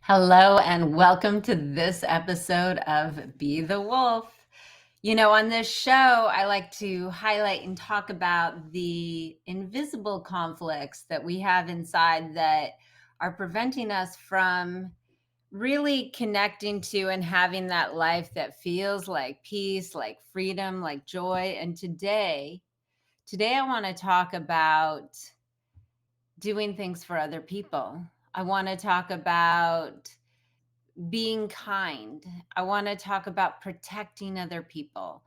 Hello, and welcome to this episode of Be the Wolf. On this show, I like to highlight and talk about the invisible conflicts that we have inside that are preventing us from really connecting to and having that life that feels like peace, like freedom, like joy. And today I want to talk about doing things for other people. I want to talk about being kind. I want to talk about protecting other people.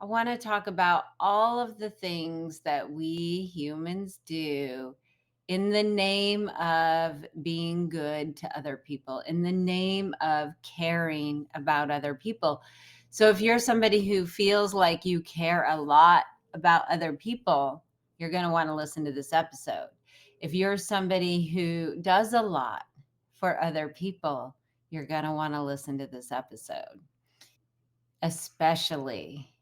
I want to talk about all of the things that we humans do in the name of being good to other people, in the name of caring about other people. So, if you're somebody who feels like you care a lot about other people, you're going to want to listen to this episode. If you're somebody who does a lot for other people, you're going to want to listen to this episode, especially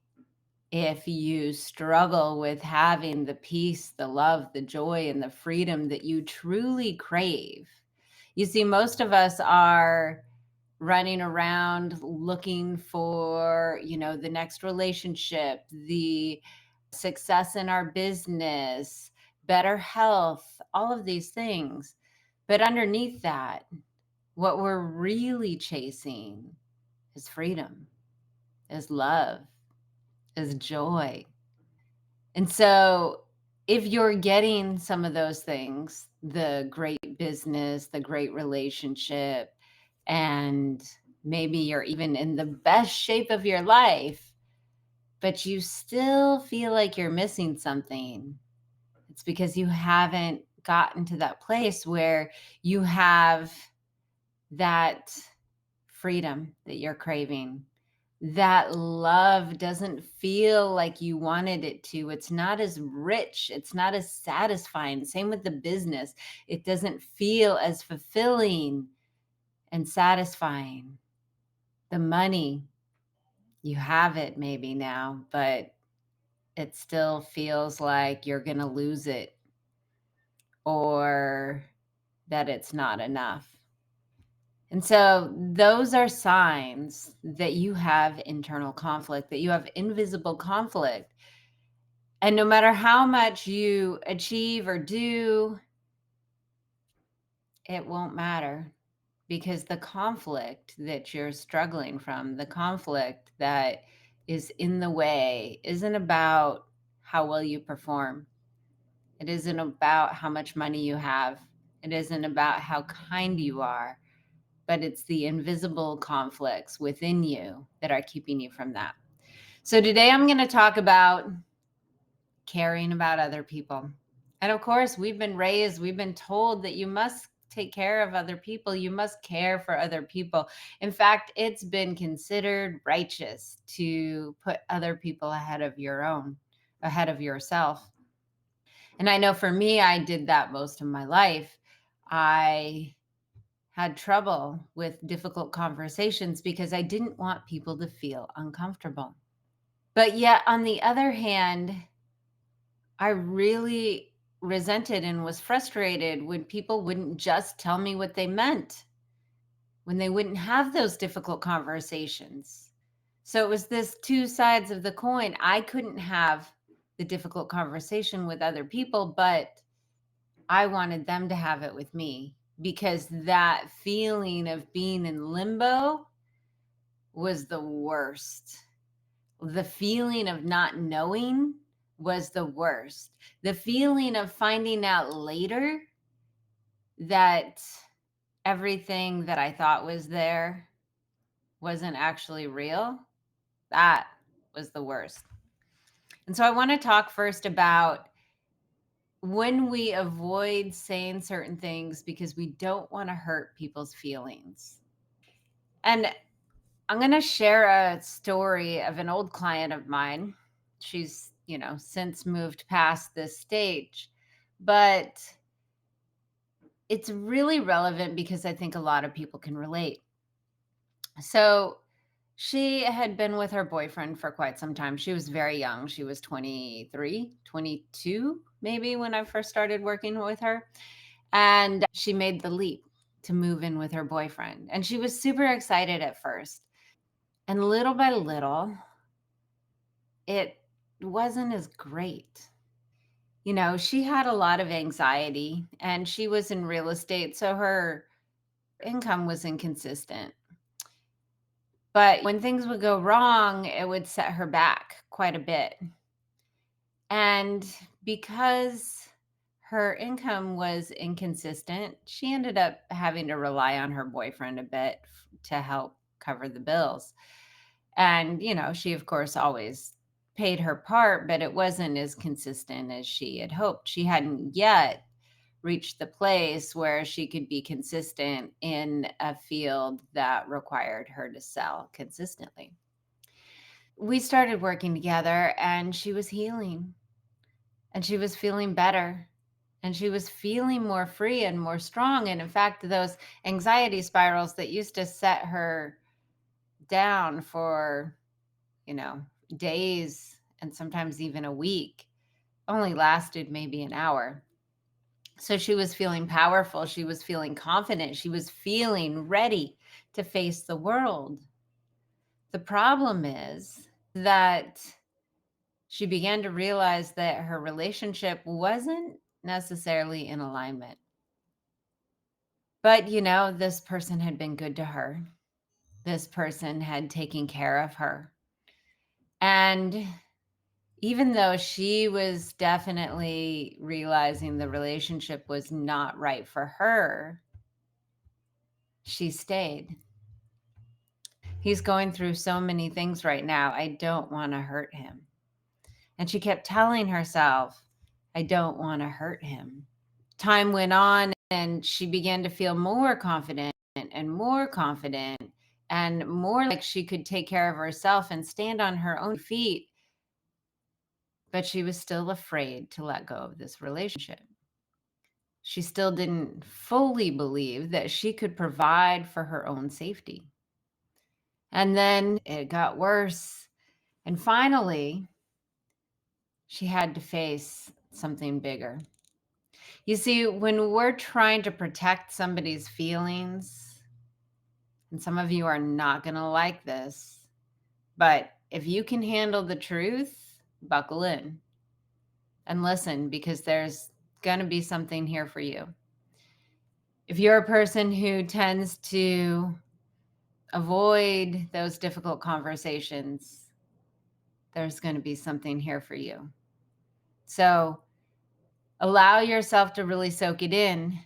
if you struggle with having the peace, the love, the joy, and the freedom that you truly crave. You see, most of us are running around looking for, the next relationship, the success in our business, better health, all of these things. But underneath that, what we're really chasing is freedom, is love, is joy. And so, if you're getting some of those things, the great business, the great relationship, and maybe you're even in the best shape of your life, but you still feel like you're missing something, it's because you haven't gotten to that place where you have that freedom that you're craving. That love doesn't feel like you wanted it to. It's not as rich. It's not as satisfying. Same with the business. It doesn't feel as fulfilling and satisfying. The money, you have it maybe now, but it still feels like you're going to lose it or that it's not enough. And so those are signs that you have internal conflict, that you have invisible conflict. And no matter how much you achieve or do, it won't matter because the conflict that you're struggling from, the conflict that is in the way, isn't about how well you perform. It isn't about how much money you have. It isn't about how kind you are, but it's the invisible conflicts within you that are keeping you from that. So today I'm going to talk about caring about other people. And of course, we've been told that you must take care of other people. You must care for other people. In fact, it's been considered righteous to put other people ahead of ahead of yourself. And I know for me, I did that most of my life. I had trouble with difficult conversations because I didn't want people to feel uncomfortable. But yet, on the other hand, I really resented and was frustrated when people wouldn't just tell me what they meant, when they wouldn't have those difficult conversations. So it was this two sides of the coin. I couldn't have the difficult conversation with other people, but I wanted them to have it with me because that feeling of being in limbo was the worst. The feeling of not knowing was the worst. The feeling of finding out later that everything that I thought was there wasn't actually real, that was the worst. And so I want to talk first about when we avoid saying certain things because we don't want to hurt people's feelings. And I'm going to share a story of an old client of mine. She's, since moved past this stage, but it's really relevant because I think a lot of people can relate. So she had been with her boyfriend for quite some time. She was very young. She was 23, 22, maybe when I first started working with her. And she made the leap to move in with her boyfriend. And she was super excited at first. And little by little, it wasn't as great. She had a lot of anxiety and she was in real estate, so her income was inconsistent. But when things would go wrong, it would set her back quite a bit. And because her income was inconsistent, she ended up having to rely on her boyfriend a bit to help cover the bills. And, she, of course, always paid her part, but it wasn't as consistent as she had hoped. She hadn't yet reached the place where she could be consistent in a field that required her to sell consistently. We started working together and she was healing and she was feeling better and she was feeling more free and more strong. And in fact, those anxiety spirals that used to set her down for, you know, days and sometimes even a week only lasted maybe an hour. So she was feeling powerful. She was feeling confident. She was feeling ready to face the world. The problem is that she began to realize that her relationship wasn't necessarily in alignment. But, this person had been good to her. This person had taken care of her. And even though she was definitely realizing the relationship was not right for her, she stayed. He's going through so many things right now. I don't want to hurt him. And she kept telling herself, I don't want to hurt him. Time went on and she began to feel more confident and more like she could take care of herself and stand on her own feet. But she was still afraid to let go of this relationship. She still didn't fully believe that she could provide for her own safety. And then it got worse. And finally, she had to face something bigger. You see, when we're trying to protect somebody's feelings, and some of you are not going to like this, but if you can handle the truth, buckle in and listen because there's going to be something here for you. If you're a person who tends to avoid those difficult conversations, there's going to be something here for you. So allow yourself to really soak it in.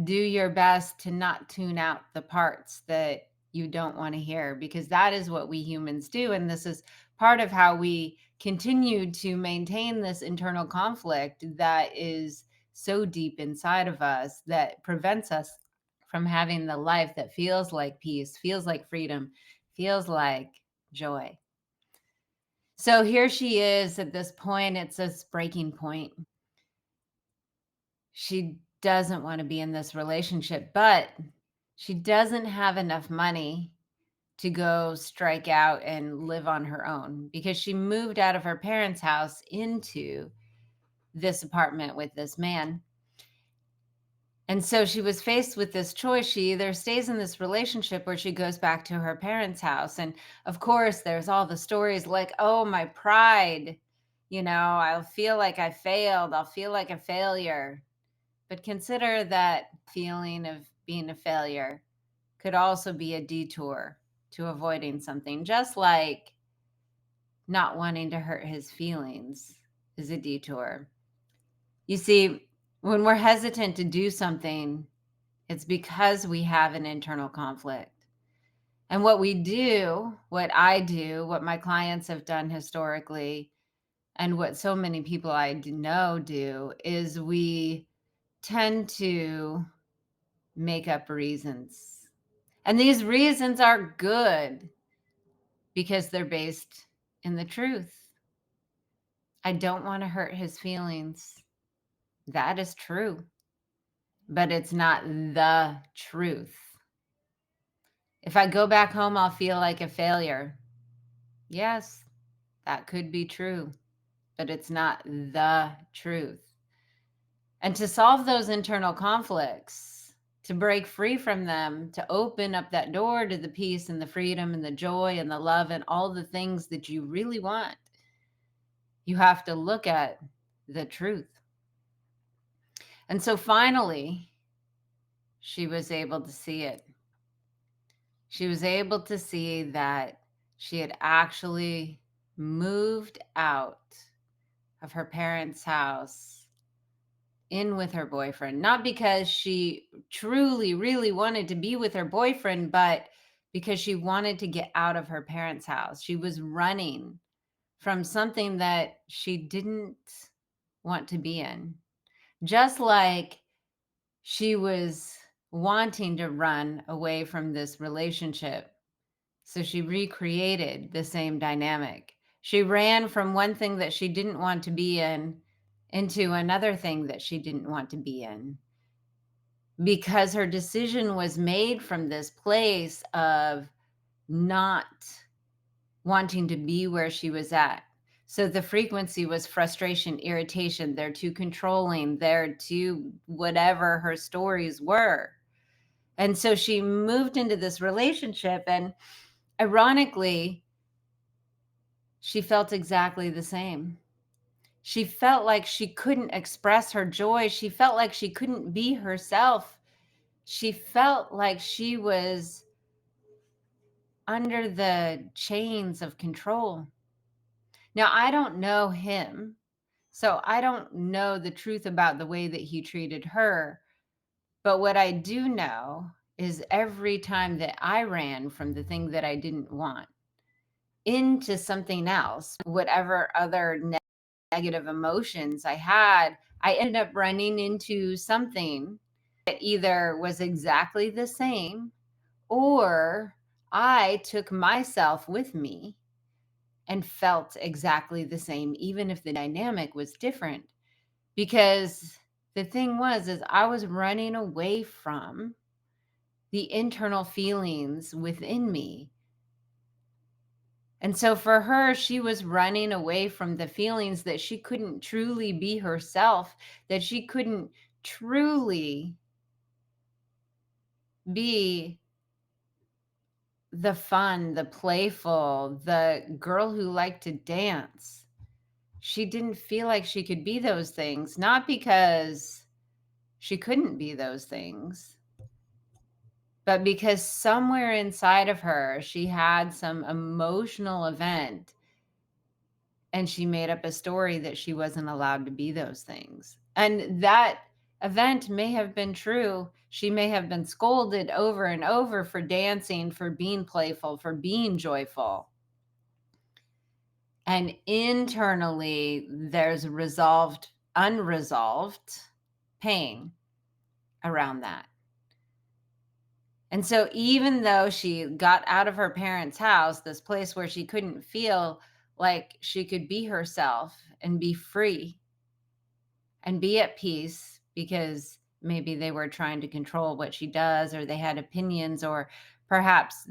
Do your best to not tune out the parts that you don't want to hear, because that is what we humans do. And this is part of how we continue to maintain this internal conflict that is so deep inside of us that prevents us from having the life that feels like peace, feels like freedom, feels like joy. So here she is at this point. It's this breaking point. She doesn't want to be in this relationship, but she doesn't have enough money to go strike out and live on her own because she moved out of her parents' house into this apartment with this man. And so she was faced with this choice. She either stays in this relationship or she goes back to her parents' house. And of course, there's all the stories like, oh, my pride, I'll feel like I failed. I'll feel like a failure. But consider that feeling of being a failure could also be a detour to avoiding something, just like not wanting to hurt his feelings is a detour. You see, when we're hesitant to do something, it's because we have an internal conflict. And what we do, what I do, what my clients have done historically, and what so many people I know do is we tend to make up reasons. And these reasons are good because they're based in the truth. I don't want to hurt his feelings. That is true, but it's not the truth. If I go back home, I'll feel like a failure. Yes, that could be true, but it's not the truth. And to solve those internal conflicts, to break free from them, to open up that door to the peace and the freedom and the joy and the love and all the things that you really want, you have to look at the truth. And so finally, she was able to see it. She was able to see that she had actually moved out of her parents' house in with her boyfriend, not because she truly, really wanted to be with her boyfriend, but because she wanted to get out of her parents' house. She was running from something that she didn't want to be in. Just like she was wanting to run away from this relationship. So she recreated the same dynamic. She ran from one thing that she didn't want to be in into another thing that she didn't want to be in because her decision was made from this place of not wanting to be where she was at. So the frequency was frustration, irritation. They're too controlling. They're too whatever her stories were. And so she moved into this relationship. And ironically, she felt exactly the same. She felt like she couldn't express her joy. She felt like she couldn't be herself. She felt like she was under the chains of control. Now, I don't know him, so I don't know the truth about the way that he treated her. But what I do know is every time that I ran from the thing that I didn't want into something else, whatever other negative emotions I had, I ended up running into something that either was exactly the same or I took myself with me and felt exactly the same, even if the dynamic was different. Because the thing was, is I was running away from the internal feelings within me. And so for her, she was running away from the feelings that she couldn't truly be herself, that she couldn't truly be the fun, the playful, the girl who liked to dance. She didn't feel like she could be those things, not because she couldn't be those things, but because somewhere inside of her, she had some emotional event and she made up a story that she wasn't allowed to be those things. And that event may have been true. She may have been scolded over and over for dancing, for being playful, for being joyful. And internally, there's unresolved pain around that. And so, even though she got out of her parents' house, this place where she couldn't feel like she could be herself and be free and be at peace because maybe they were trying to control what she does or they had opinions or perhaps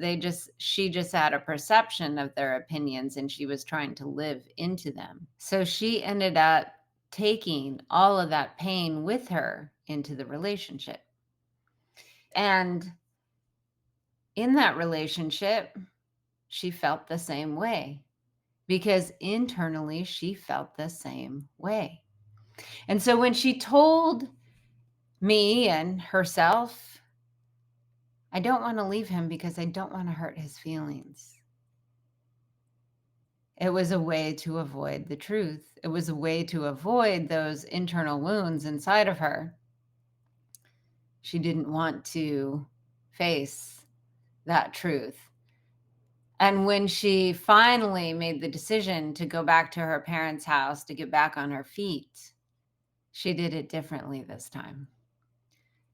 she just had a perception of their opinions and she was trying to live into them. So she ended up taking all of that pain with her into the relationship. And in that relationship, she felt the same way because internally she felt the same way. And so when she told me and herself, I don't want to leave him because I don't want to hurt his feelings. It was a way to avoid the truth. It was a way to avoid those internal wounds inside of her. She didn't want to face that truth. And when she finally made the decision to go back to her parents' house to get back on her feet, she did it differently this time.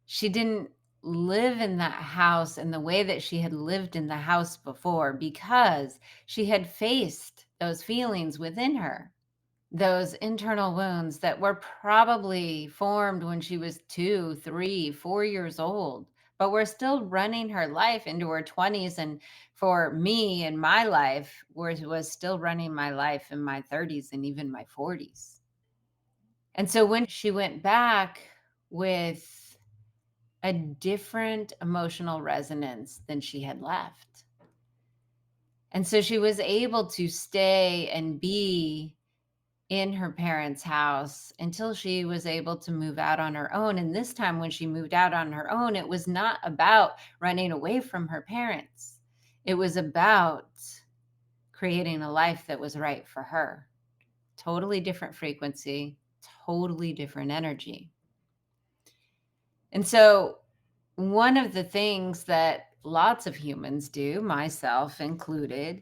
She didn't live in that house in the way that she had lived in the house before because she had faced those feelings within her, those internal wounds that were probably formed when she was 2, 3, 4 years old, but were still running her life into her 20s. And for me in my life, was still running my life in my 30s and even my 40s. And so when she went back with a different emotional resonance than she had left. And so she was able to stay and be in her parents' house until she was able to move out on her own. And this time, when she moved out on her own, it was not about running away from her parents, it was about creating a life that was right for her. Totally different frequency, totally different energy. And so, one of the things that lots of humans do, myself included,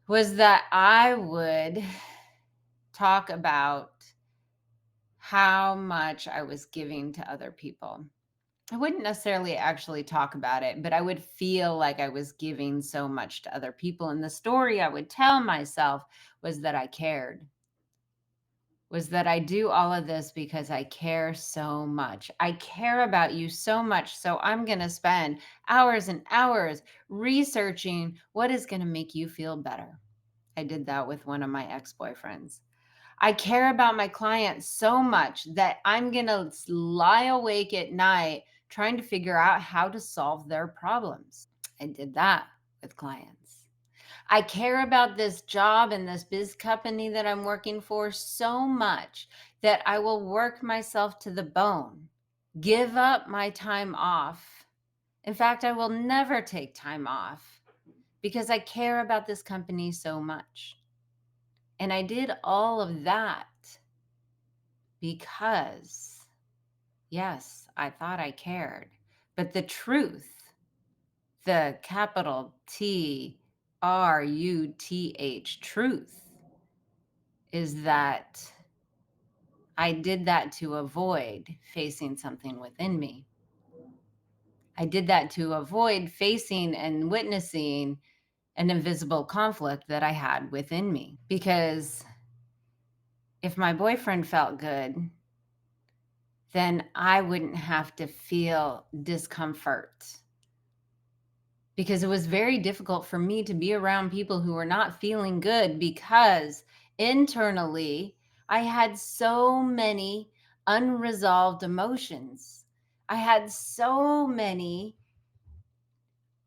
was that I would talk about how much I was giving to other people. I wouldn't necessarily actually talk about it, but I would feel like I was giving so much to other people. And the story I would tell myself was that I cared, was that I do all of this because I care so much. I care about you so much. So I'm going to spend hours and hours researching what is going to make you feel better. I did that with one of my ex-boyfriends. I care about my clients so much that I'm going to lie awake at night trying to figure out how to solve their problems. I did that with clients. I care about this job and this biz company that I'm working for so much that I will work myself to the bone, give up my time off. In fact, I will never take time off because I care about this company so much. And I did all of that because, yes, I thought I cared. But the truth, the capital truth, is that I did that to avoid facing something within me. I did that to avoid facing and witnessing an invisible conflict that I had within me. Because if my boyfriend felt good, then I wouldn't have to feel discomfort. Because it was very difficult for me to be around people who were not feeling good because internally I had so many unresolved emotions. I had so many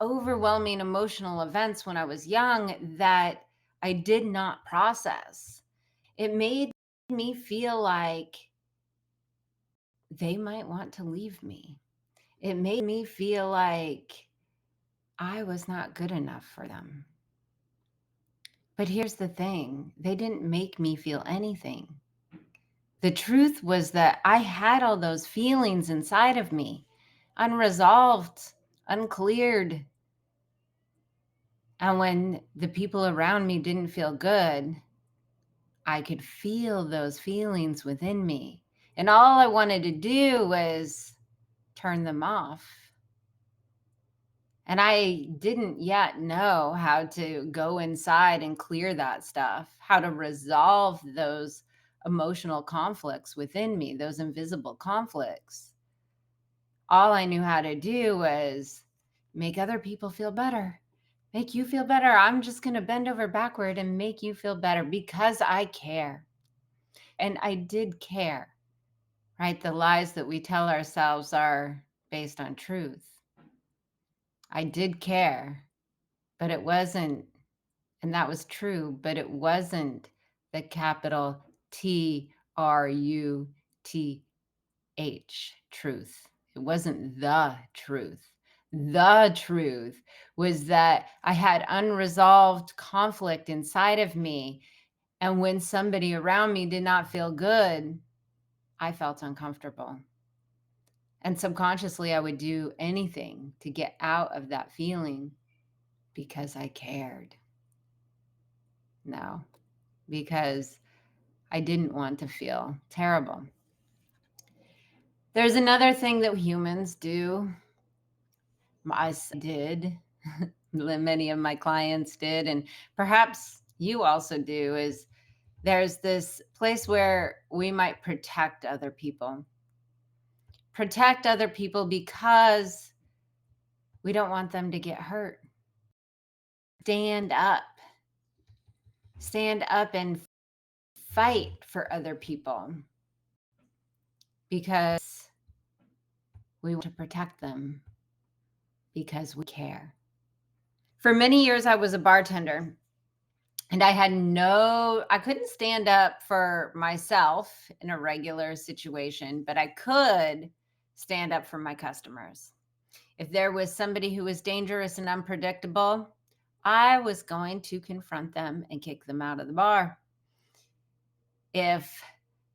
overwhelming emotional events when I was young that I did not process. It made me feel like they might want to leave me. It made me feel like I was not good enough for them. But here's the thing, they didn't make me feel anything. The truth was that I had all those feelings inside of me, unresolved, uncleared. And when the people around me didn't feel good, I could feel those feelings within me. And all I wanted to do was turn them off. And I didn't yet know how to go inside and clear that stuff, how to resolve those emotional conflicts within me, those invisible conflicts. All I knew how to do was make other people feel better, make you feel better. I'm just going to bend over backward and make you feel better because I care. And I did care, right? The lies that we tell ourselves are based on truth. I did care, but it wasn't. And that was true, but it wasn't the capital truth. It wasn't the truth. The truth was that I had unresolved conflict inside of me. And when somebody around me did not feel good, I felt uncomfortable. And subconsciously, I would do anything to get out of that feeling because I cared. No, because I didn't want to feel terrible. There's another thing that humans do. I did, many of my clients did, and perhaps you also do, is there's this place where we might protect other people. Protect other people because we don't want them to get hurt. Stand up. Stand up and fight for other people because We want to protect them because we care. For many years, I was a bartender. And I couldn't stand up for myself in a regular situation, but I could stand up for my customers. If there was somebody who was dangerous and unpredictable, I was going to confront them and kick them out of the bar. If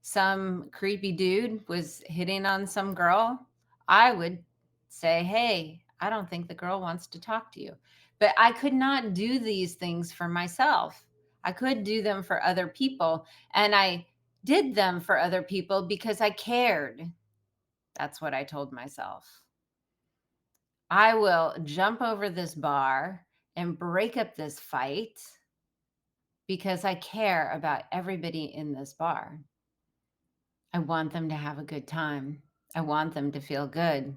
some creepy dude was hitting on some girl, I would say, "Hey, I don't think the girl wants to talk to you." But I could not do these things for myself. I could do them for other people. And I did them for other people because I cared. That's what I told myself. I will jump over this bar and break up this fight because I care about everybody in this bar. I want them to have a good time. I want them to feel good,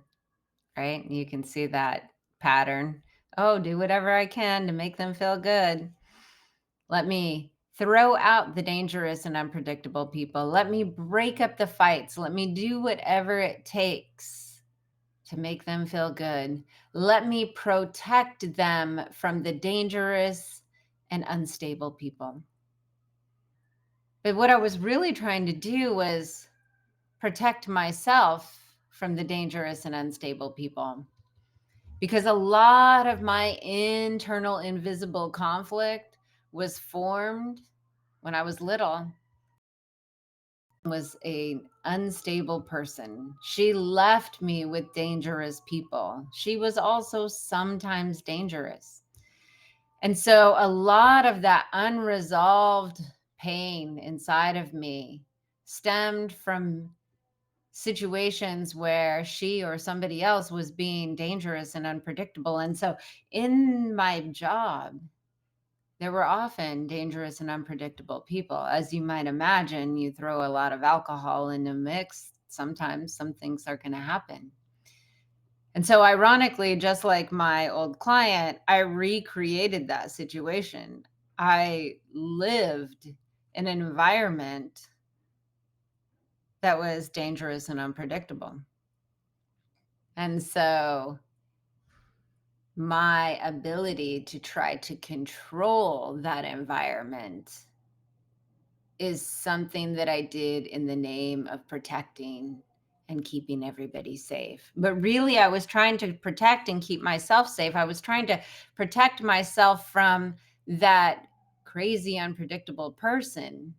right? You can see that pattern. Oh, do whatever I can to make them feel good. Let me throw out the dangerous and unpredictable people. Let me break up the fights. Let me do whatever it takes to make them feel good. Let me protect them from the dangerous and unstable people. But what I was really trying to do was protect myself from the dangerous and unstable people. Because a lot of my internal invisible conflict was formed when I was little. Was a unstable person. She left me with dangerous people. She was also sometimes dangerous. And so a lot of that unresolved pain inside of me stemmed from situations where she or somebody else was being dangerous and unpredictable. And so in my job, there were often dangerous and unpredictable people. As you might imagine, you throw a lot of alcohol in the mix, sometimes some things are going to happen. And so, ironically, just like my old client, I recreated that situation. I lived in an environment that was dangerous and unpredictable. And so, my ability to try to control that environment is something that I did in the name of protecting and keeping everybody safe. But really, I was trying to protect and keep myself safe. I was trying to protect myself from that crazy, unpredictable person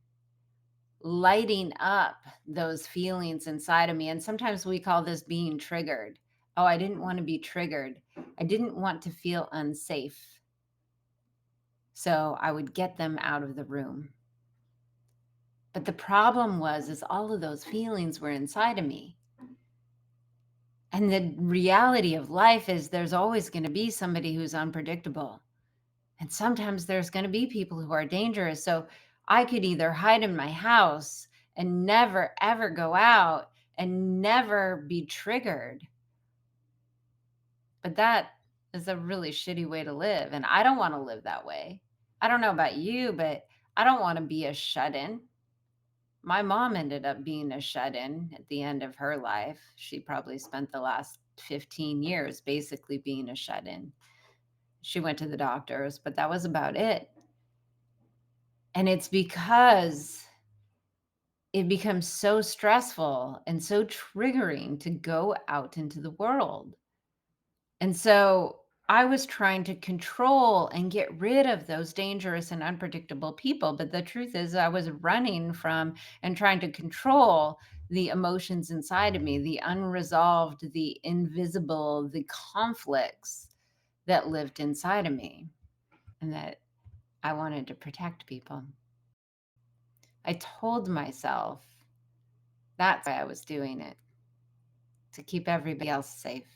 lighting up those feelings inside of me. And sometimes we call this being triggered. Oh, I didn't want to be triggered. I didn't want to feel unsafe. So I would get them out of the room. But the problem is all of those feelings were inside of me. And the reality of life is there's always going to be somebody who's unpredictable. And sometimes there's going to be people who are dangerous. So I could either hide in my house and never, ever go out and never be triggered. But that is a really shitty way to live. And I don't want to live that way. I don't know about you, but I don't want to be a shut in. My mom ended up being a shut-in at the end of her life. She probably spent the last 15 years basically being a shut-in. She went to the doctors, but that was about it. And it's because it becomes so stressful and so triggering to go out into the world. And so I was trying to control and get rid of those dangerous and unpredictable people. But the truth is, I was running from and trying to control the emotions inside of me, the unresolved, the invisible, the conflicts that lived inside of me, and that I wanted to protect people. I told myself that's why I was doing it, to keep everybody else safe.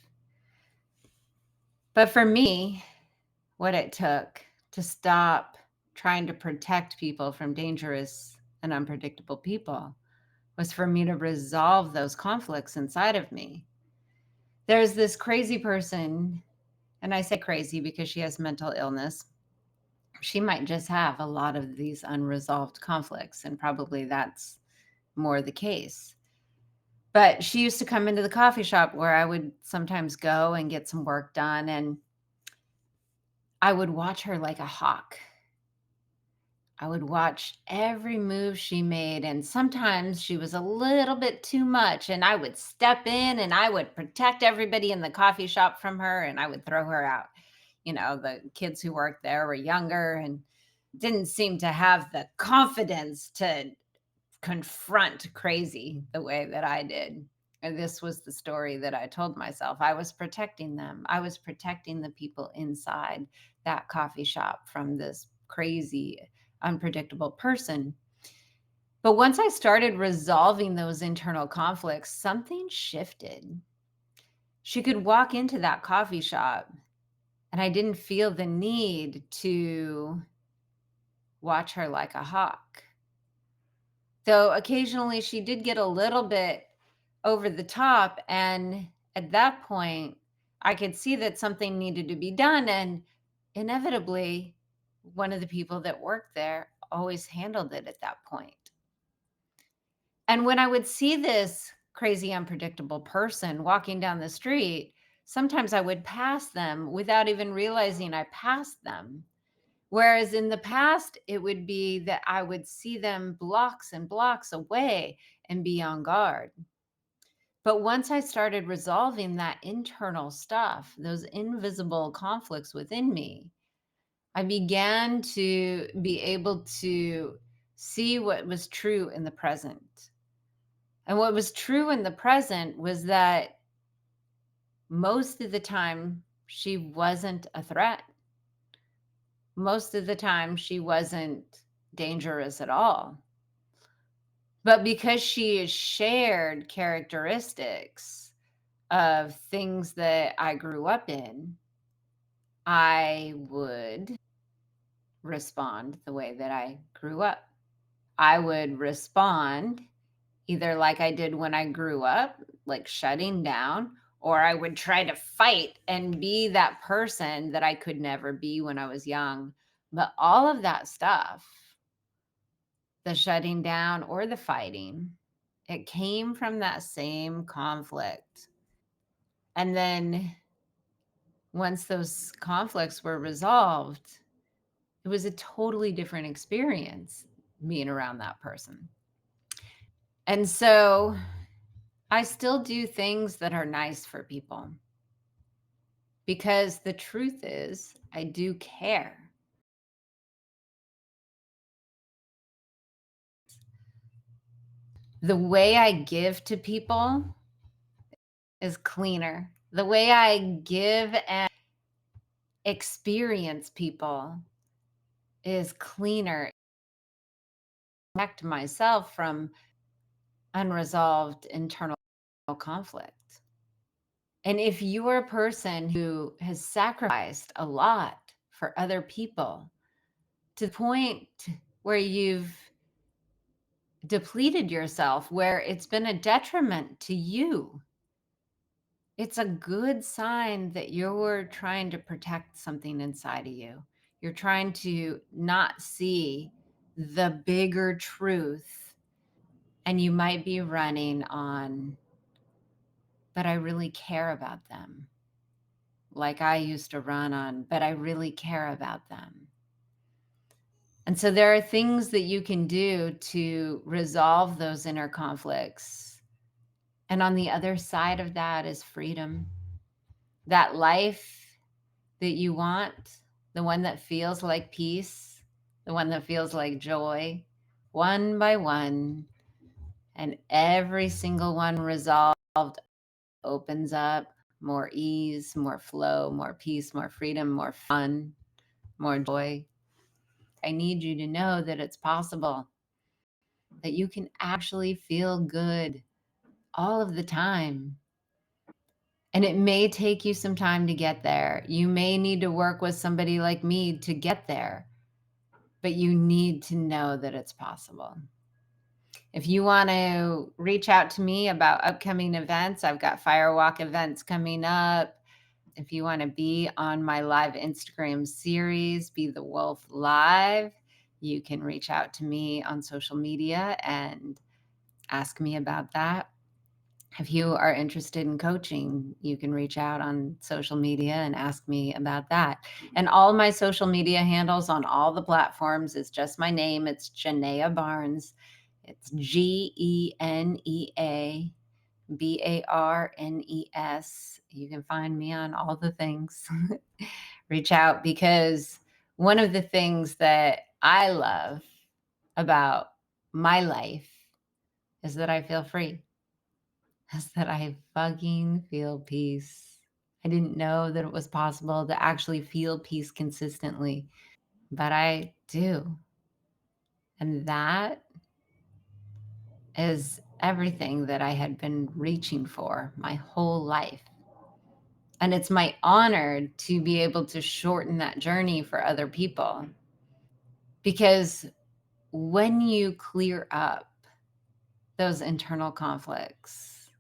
But for me, what it took to stop trying to protect people from dangerous and unpredictable people was for me to resolve those conflicts inside of me. There's this crazy person, and I say crazy because she has mental illness. She might just have a lot of these unresolved conflicts, and probably that's more the case. But she used to come into the coffee shop where I would sometimes go and get some work done, and I would watch her like a hawk. I would watch every move she made, and sometimes she was a little bit too much, and I would step in and I would protect everybody in the coffee shop from her, and I would throw her out. The kids who worked there were younger and didn't seem to have the confidence to confront crazy the way that I did. And this was the story that I told myself. I was protecting them. I was protecting the people inside that coffee shop from this crazy, unpredictable person. But once I started resolving those internal conflicts, something shifted. She could walk into that coffee shop, and I didn't feel the need to watch her like a hawk. Though occasionally she did get a little bit over the top, and at that point, I could see that something needed to be done, and inevitably, one of the people that worked there always handled it at that point. And when I would see this crazy, unpredictable person walking down the street, sometimes I would pass them without even realizing I passed them. Whereas in the past, it would be that I would see them blocks and blocks away and be on guard. But once I started resolving that internal stuff, those invisible conflicts within me, I began to be able to see what was true in the present. And what was true in the present was that most of the time, she wasn't a threat. Most of the time, she wasn't dangerous at all. But because she shared characteristics of things that I grew up in, I would respond the way that I grew up. I would respond either like I did when I grew up, like shutting down, or I would try to fight and be that person that I could never be when I was young. But all of that stuff, the shutting down or the fighting, it came from that same conflict. And then once those conflicts were resolved, it was a totally different experience being around that person. And so I still do things that are nice for people because the truth is, I do care. The way I give to people is cleaner. The way I give and experience people is cleaner. Protect myself from unresolved internal conflict. And if you're a person who has sacrificed a lot for other people to the point where you've depleted yourself, where it's been a detriment to you, it's a good sign that you're trying to protect something inside of you. You're trying to not see the bigger truth, and you might be running on, but I really care about them. Like I used to run on, but I really care about them. And so there are things that you can do to resolve those inner conflicts. And on the other side of that is freedom. That life that you want, the one that feels like peace, the one that feels like joy, one by one, and every single one resolved opens up more ease, more flow, more peace, more freedom, more fun, more joy. I need you to know that it's possible, that you can actually feel good all of the time. And it may take you some time to get there. You may need to work with somebody like me to get there, but you need to know that it's possible. If you want to reach out to me about upcoming events, I've got Firewalk events coming up. If you want to be on my live Instagram series, Be the Wolf Live, you can reach out to me on social media and ask me about that. If you are interested in coaching, you can reach out on social media and ask me about that. And all my social media handles on all the platforms is just my name. It's Genea Barnes. It's GeneaBarnes. You can find me on all the things. Reach out, because one of the things that I love about my life is that I feel free, is that I fucking feel peace. I didn't know that it was possible to actually feel peace consistently, but I do. And that is everything that I had been reaching for my whole life. And it's my honor to be able to shorten that journey for other people. Because when you clear up those internal conflicts,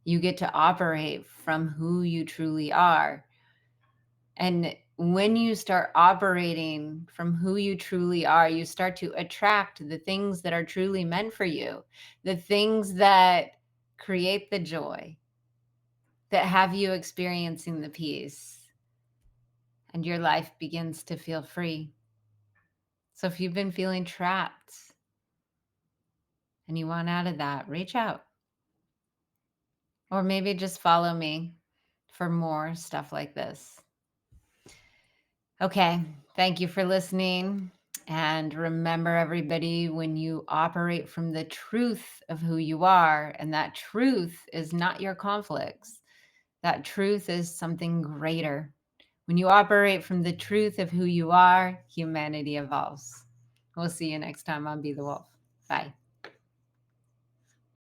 you get to operate from who you truly are. And when you start operating from who you truly are, you start to attract the things that are truly meant for you, the things that create the joy, that have you experiencing the peace, and your life begins to feel free. So if you've been feeling trapped and you want out of that, reach out. Or maybe just follow me for more stuff like this. Okay. Thank you for listening. And remember, everybody, when you operate from the truth of who you are, and that truth is not your conflicts, that truth is something greater. When you operate from the truth of who you are, humanity evolves. We'll see you next time on Be the Wolf. Bye.